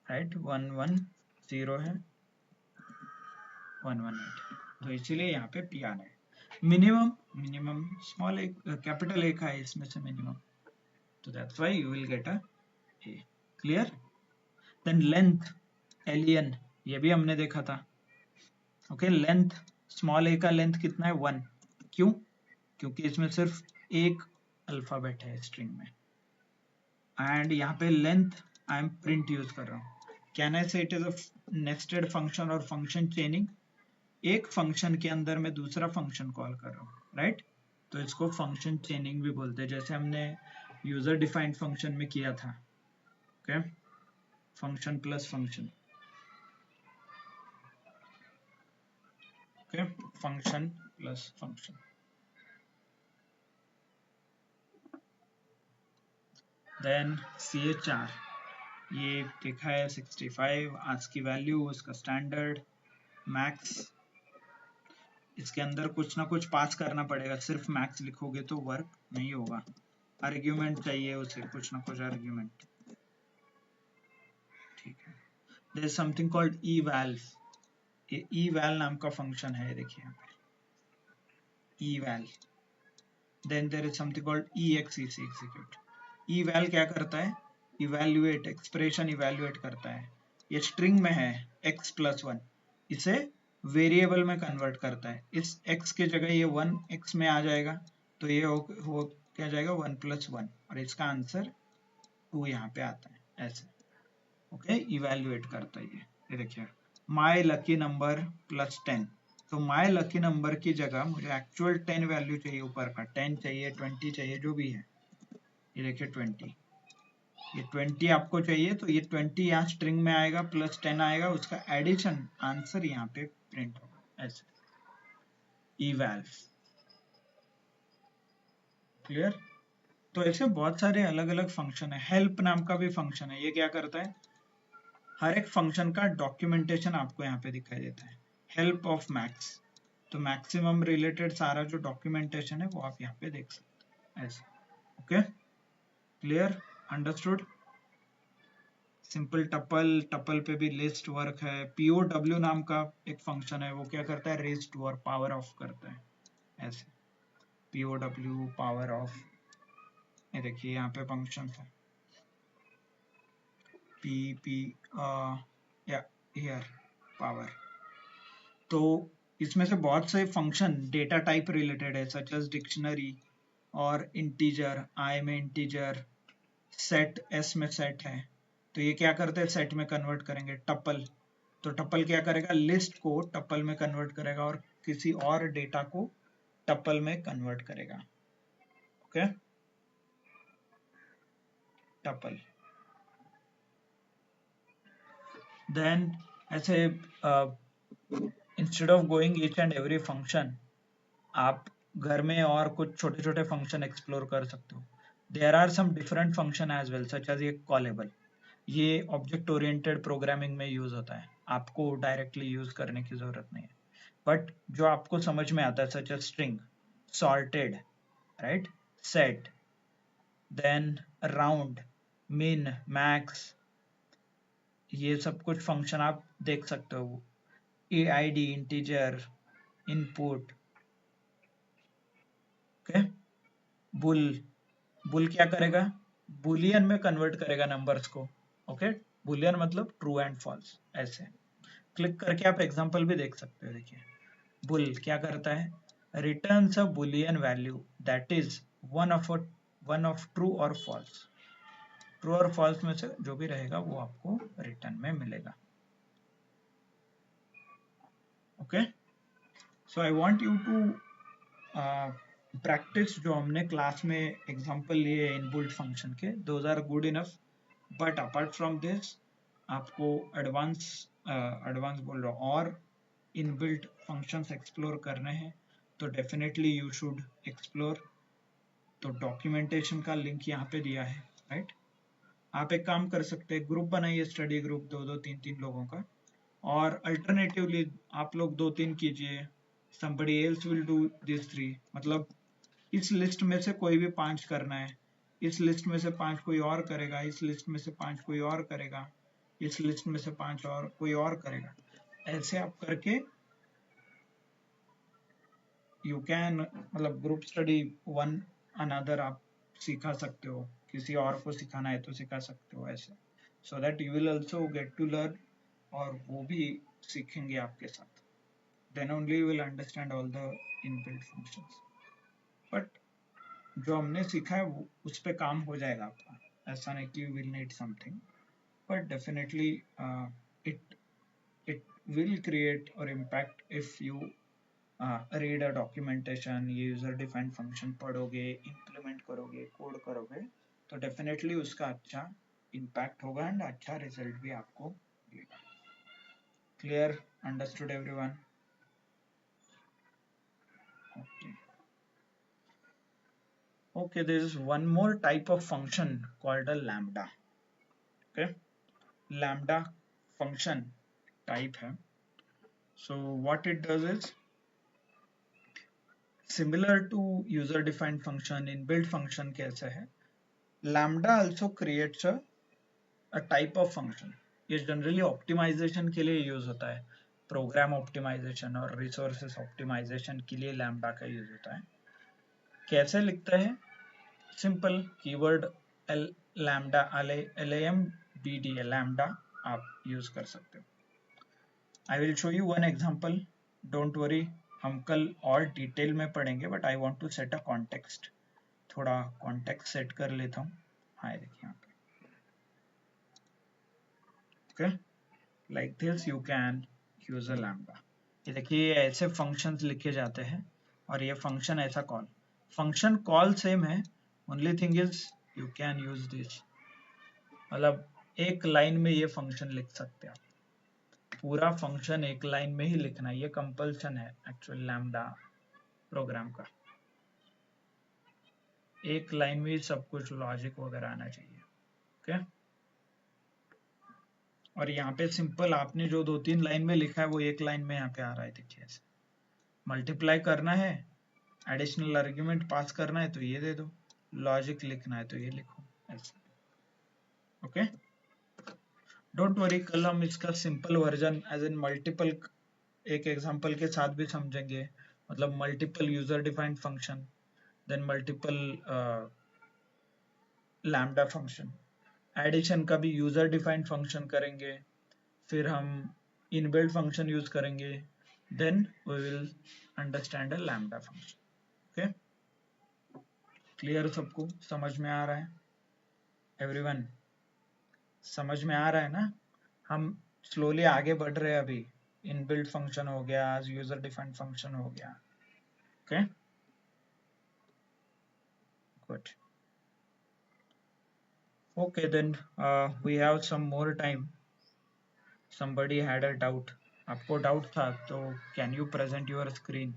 राइट, 110 है, 118, तो इसीलिए यहाँ पे P आना है। मिनिमम स्मॉल एक कैपिटल A का है इसमें से मिनिमम, तो that's why you will get a A। Clear. Then length LEN, ये भी हमने देखा था। ओके, लेंथ स्मॉल a का लेंथ कितना है 1, क्यों, क्योंकि इसमें सिर्फ एक अल्फाबेट है स्ट्रिंग में। एंड यहाँ पे length I am print use कर रहा हूँ। कैन आई से it is a nested function और फंक्शन चेनिंग, एक फंक्शन के अंदर मैं दूसरा फंक्शन कॉल कर रहा हूँ, राइट, तो इसको फंक्शन चेनिंग भी बोलते हैं, जैसे हमने यूजर डिफाइंड फंक्शन में किया था। Okay, function plus function, okay, function plus function. Then CHR, ये देखा है 65 ASCII वैल्यू, उसका स्टैंडर्ड मैक्स, इसके अंदर कुछ ना कुछ पास करना पड़ेगा, सिर्फ मैक्स लिखोगे तो वर्क नहीं होगा, आर्ग्यूमेंट चाहिए उसे, कुछ ना कुछ आर्ग्यूमेंट, ठीक है। There is something called eval, ये eval नाम का फंक्शन है, देखिए यहाँ पे eval। Then there is something called exec, execute। eval क्या करता है, इवेल्युएट, एक्सप्रेशन इवेल्युएट करता है, ये स्ट्रिंग में है x+1, इसे वेरिएबल में कन्वर्ट करता है, इस x के जगह ये 1 x में आ जाएगा, तो ये हो क्या जाएगा 1+1, और इसका आंसर 2 यहाँ पे आता है ऐसे। ओके, इवेल्युएट करता है ये देखिए माई लकी नंबर +10, तो माई लकी नंबर की जगह मुझे एक्चुअल 10 वैल्यू चाहिए, ऊपर का 10 चाहिए, 20 चाहिए, जो भी है, ये देखिए 20, ये 20 आपको चाहिए, तो ये 20 यहाँ स्ट्रिंग में आएगा, +10 आएगा, उसका एडिशन आंसर यहाँ पे प्रिंट होगा ऐसे, eval। क्लियर। तो ऐसे बहुत सारे अलग अलग फंक्शन है। हेल्प नाम का भी फंक्शन है, ये क्या करता है, हर एक फंक्शन का डॉक्यूमेंटेशन आपको यहाँ पे दिखाई देता है, हेल्प ऑफ मैक्स, तो मैक्सिमम रिलेटेड सारा जो डॉक्यूमेंटेशन है वो आप यहाँ पे देख सकते ऐसे. Okay, clear, understood. Simple tuple, tuple पे भी लिस्ट वर्क है. POW नाम का एक फंक्शन है, वो क्या करता है, रेज टू और पावर ऑफ करता है. ऐसे POW पावर ऑफ. ये देखिए यहाँ पे फंक्शन है या हियर पावर. तो इसमें से बहुत से फंक्शन डेटा टाइप रिलेटेड है, सच एज डिक्शनरी और इंटीजर. आई में इंटीजर, सेट एस में सेट है. तो ये क्या करते हैं, सेट में कन्वर्ट करेंगे. टपल, तो टपल क्या करेगा, लिस्ट को टपल में कन्वर्ट करेगा और किसी और डेटा को टपल में कन्वर्ट करेगा. Okay, tuple. देन ऐसे instead of going each and every function, आप घर में और कुछ छोटे छोटे फंक्शन एक्सप्लोर कर सकते हो. There are some different function as well, such as ये कॉलेबल. ये ऑब्जेक्ट ओरिएंटेड प्रोग्रामिंग में यूज होता है, आपको डायरेक्टली यूज करने की जरूरत नहीं है, बट जो आपको समझ में आता है, such as string, sorted, right, set, then round, min, max, ये सब कुछ फंक्शन आप देख सकते हो. AID, integer, input. Okay, bool, bool क्या करेगा, बुलियन में कन्वर्ट करेगा नंबर्स को. ओके, बुलियन मतलब ट्रू एंड फॉल्स. ऐसे क्लिक करके आप एग्जांपल भी देख सकते हो. देखिए बुल क्या करता है, returns a Boolean value that is one of true और फॉल्स. ट्रू और फॉल्स में से जो भी रहेगा वो आपको रिटर्न में मिलेगा. Okay, so I want you to practice जो हमने क्लास में एग्जांपल लिए इनबिल्ट फंक्शन के, those are good enough. But apart from this आपको एडवांस बोल रहा हूँ और इनबिल्ट फंक्शंस एक्सप्लोर करने हैं, तो डेफिनेटली यू शुड एक्सप्लोर. तो डॉक्यूमेंटेशन का लिंक यहाँ पे दिया है, राइट. आप एक काम कर सकते हैं, ग्रुप बनाइए, स्टडी ग्रुप 2-2, 3-3 लोगों का, और अल्टरनेटिवली आप लोग 2-3 कीजिए, somebody else will do these 3. मतलब इस लिस्ट में से कोई भी 5 करना है, इस लिस्ट में से 5 कोई और करेगा, इस लिस्ट में से 5 कोई और करेगा, इस लिस्ट में से 5 और कोई और करेगा. ऐसे आप करके यू कैन, मतलब ग्रुप स्टडी वन अनदर आप सिखा सकते हो, किसी और को सिखाना है तो सिखा सकते हो ऐसे, so that you will also get to learn और वो भी सीखेंगे आपके साथ. Then only you will understand all the inbuilt functions. But जो हमने सीखा है वो उस पे काम हो जाएगा आपका, ऐसा नहीं कि you will need something, but definitely it will create or impact if you read a documentation, ये user defined function पढ़ोगे, implement करोगे, कोड करोगे, तो definitely उसका अच्छा impact होगा and अच्छा result भी आपको मिलेगा. Clear, understood everyone? Okay, there is one more type of function called a lambda. Okay, lambda function type है. So what it does is similar to user defined function, inbuilt function कैसे है, lambda also creates a type of function. ये generally optimization के लिए use होता है, program optimization और resources optimization के लिए lambda का use होता है. कैसे लिखता है, simple keyword lambda, LAMBD, lambda आप यूज कर सकते हो. I will show you one example, don't worry, हम कल और डिटेल में पढ़ेंगे, but I want to set a context. थोड़ा कॉन्टेक्स्ट सेट कर लेता हूँ. हाँ देखिए यहाँ पे, okay, like this you can use a lambda. ये देखिए ऐसे फंक्शंस लिखे जाते हैं और ये फंक्शन ऐसा कॉल, फंक्शन कॉल सेम है, only thing is you can use this. मतलब एक लाइन में ये फंक्शन लिख सकते हैं आप, पूरा फंक्शन एक लाइन में ही लिखना है, ये कंपल्सन है एक्चुअली लैम्डा प्रोग्राम का. एक लाइन में ही सब कुछ लॉजिक वगैरह आना चाहिए. ओके, और यहाँ पे सिंपल आपने जो 2-3 लाइन में लिखा है वो एक लाइन में यहाँ पे आ रहा है. देखिए ऐसे मल्टीप्लाई करना है, एडिशनल आर्ग्यूमेंट पास करना है तो ये दे दो, लॉजिक लिखना है तो ये लिखो ऐसे, ओके। डोंट वरी, कल हम इसका simple version as in multiple एक एग्जांपल के साथ भी समझेंगे, मतलब multiple user defined function, then multiple lambda function, addition का भी यूजर डिफाइंड फंक्शन करेंगे, फिर हम इनबिल्ट फंक्शन यूज करेंगे, then we will understand a lambda function. Okay, clear? सबको समझ में आ रहा है? एवरीवन समझ में आ रहा है ना? हम स्लोली आगे बढ़ रहे हैं अभी, इनबिल्ट फंक्शन हो गया, यूजर डिफाइंड फंक्शन हो गया, okay good. Okay, then we have some more time. Somebody had a doubt. आपको डाउट था तो can you present your screen?